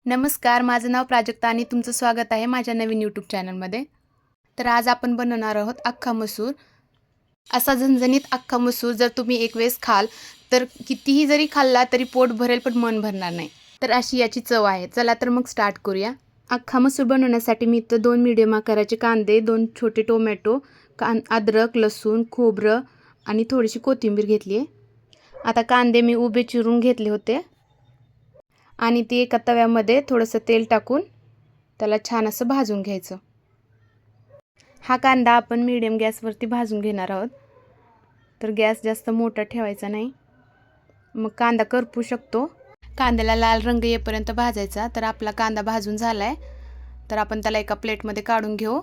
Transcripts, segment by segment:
नमस्कार, माझं नाव प्राजक्ता आणि तुमचं स्वागत आहे माझ्या नवीन यूट्यूब चॅनलमध्ये. तर आज आपण बनवणार आहोत अख्खा मसूर. असा झणझणीत अख्खा मसूर जर तुम्ही एक वेळेस खाल तर कितीही जरी खाल्ला तरी पोट भरेल पण मन भरणार नाही. तर अशी याची चव आहे. चला तर मग स्टार्ट करूया. अख्खा मसूर बनवण्यासाठी मी इथं 2 मीडियम आकाराचे कांदे, 2 छोटे टोमॅटो, अद्रक, लसूण, खोबरं आणि थोडीशी कोथिंबीर घेतली आहे. आता कांदे मी उभे चिरून घेतले होते आणि ते एका तव्यामध्ये थोडंसं तेल टाकून त्याला छान असं भाजून घ्यायचं. हा कांदा आपण मीडियम गॅसवरती भाजून घेणार आहोत. तर गॅस जास्त मोठा ठेवायचा नाही, मग कांदा करपू शकतो. कांद्याला लाल रंग येईपर्यंत भाजायचा. तर आपला कांदा भाजून झाला आहे. तर आपण त्याला एका प्लेटमध्ये काढून घेऊ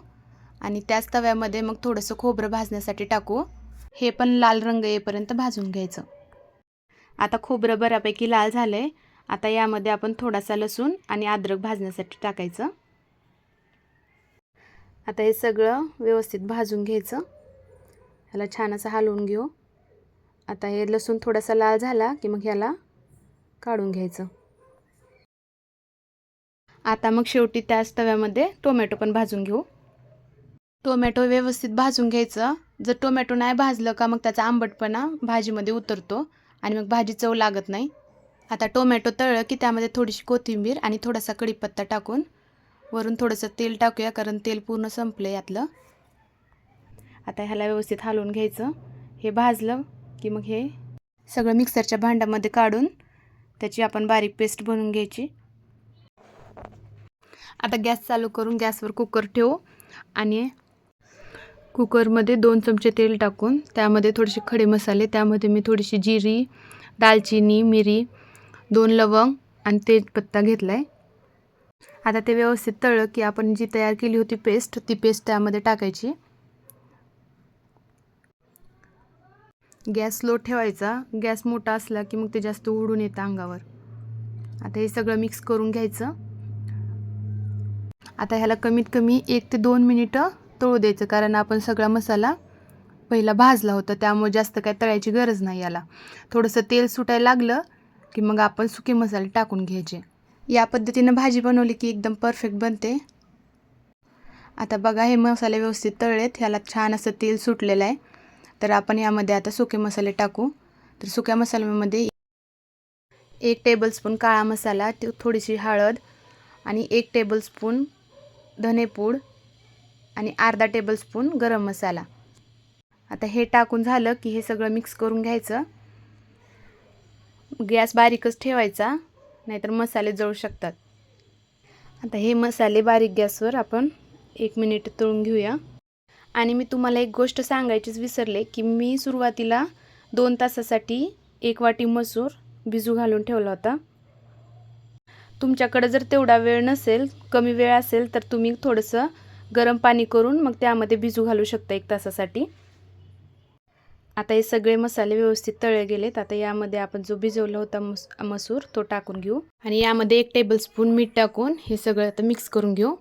आणि त्याच तव्यामध्ये मग थोडंसं खोबरं भाजण्यासाठी टाकू. हे पण लाल रंग येईपर्यंत भाजून घ्यायचं. आता खोबरं बऱ्यापैकी लाल झालं आहे. आता यामध्ये आपण थोडासा लसूण आणि अद्रक भाजण्यासाठी टाकायचं. आता हे सगळं व्यवस्थित भाजून घ्यायचं. ह्याला छान असं हलवून घेऊ. आता हे लसूण थोडासा लाल झाला की मग ह्याला काढून घ्यायचं. आता मग शेवटी त्याच तव्यामध्ये टोमॅटो पण भाजून घेऊ. टोमॅटो व्यवस्थित भाजून घ्यायचं. जर टोमॅटो नाही भाजलं का मग त्याचा आंबटपणा भाजीमध्ये उतरतो आणि मग भाजी चव लागत नाही. आता टोमॅटो तळलं की त्यामध्ये थोडीशी कोथिंबीर आणि थोडासा कढीपत्ता टाकून वरून थोडंसं तेल टाकूया, कारण तेल पूर्ण संपलं यातलं. आता ह्याला व्यवस्थित हलवून घ्यायचं. हे भाजलं की मग हे सगळं मिक्सरच्या भांड्यामध्ये काढून त्याची आपण बारीक पेस्ट बनवून घ्यायची. आता गॅस चालू करून गॅसवर कुकर ठेवू आणि कुकरमध्ये 2 चमचे तेल टाकून त्यामध्ये थोडेसे खडे मसाले, त्यामध्ये मी थोडीशी जिरी, दालचिनी, मिरी, 2 लवंग आणि तेजपत्ता घेतला आहे. आता ते व्यवस्थित तळलं की आपण जी तयार केली होती पेस्ट, ती पेस्ट त्यामध्ये टाकायची. गॅस स्लो ठेवायचा. गॅस मोठा असला की मग ते जास्त उडून येतं अंगावर. आता हे सगळं मिक्स करून घ्यायचं. आता ह्याला कमीत कमी 1 ते 2 मिनिटं तळू द्यायचं, कारण आपण सगळा मसाला पहिला भाजला होता, त्यामुळे जास्त काय तळायची गरज नाही. याला थोडंसं तेल सुटायला लागलं की मग आपण सुके मसाले टाकून घ्यायचे. या पद्धतीनं भाजी बनवली की एकदम परफेक्ट बनते. आता बघा, हे मसाले व्यवस्थित तळलेत. ह्याला छान असं तेल सुटलेलं आहे. तर आपण यामध्ये आता सुके मसाले टाकू. तर सुक्या मसाल्यामध्ये 1 टेबलस्पून काळा मसाला, थोडीशी हळद आणि 1 टेबलस्पून धनेपूड आणि अर्धा टेबलस्पून गरम मसाला. आता हे टाकून झालं की हे सगळं मिक्स करून घ्यायचं. गॅस बारीकच ठेवायचा, नाहीतर मसाले जळू शकतात. आता हे मसाले बारीक गॅसवर आपण 1 मिनिट तळून घेऊया. आणि मी तुम्हाला एक गोष्ट सांगायचीच विसरले की मी सुरुवातीला 2 तासासाठी 1 वाटी मसूर भिजू घालून ठेवला होता. तुमच्याकडे जर तेवढा वेळ नसेल, कमी वेळ असेल, तर तुम्ही थोडंसं गरम पाणी करून मग त्यामध्ये भिजू घालू शकता 1 तासासाठी. आता हे सगळे मसाले व्यवस्थित तळले गेलेत. आता यामध्ये आपण जो भिजवला होता मसूर तो टाकून घेऊ आणि यामध्ये 1 टेबलस्पून मीठ टाकून हे सगळं आता मिक्स करून घेऊ.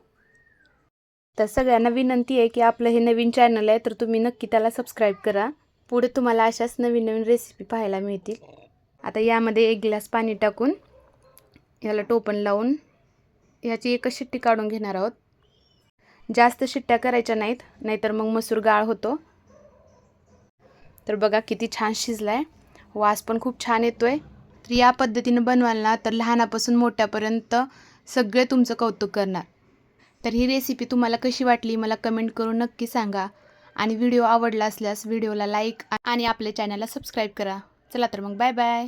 तर सगळ्यांना विनंती आहे की आपलं हे नवीन चॅनल आहे, तर तुम्ही नक्की त्याला सबस्क्राईब करा. पुढे तुम्हाला अशाच नवीन नवीन रेसिपी पाहायला मिळतील. आता यामध्ये 1 ग्लास पाणी टाकून याला टोपण लावून ह्याची एकच शिट्टी काढून घेणार आहोत. जास्त शिट्ट्या करायच्या नाहीत, नाहीतर मग मसूर गाळ होतो. तर बघा किती छान शिजलाय. वास पण खूप छान येतोय. तर या पद्धतीनं बनवाल ना तर लहानापासून मोठ्यापर्यंत सगळे तुमचं कौतुक करणार. तर ही रेसिपी तुम्हाला कशी वाटली मला कमेंट करून नक्की सांगा. आणि व्हिडिओ आवडला असल्यास व्हिडिओला लाईक आणि आपल्या चॅनलला सबस्क्राईब करा. चला तर मग बाय बाय.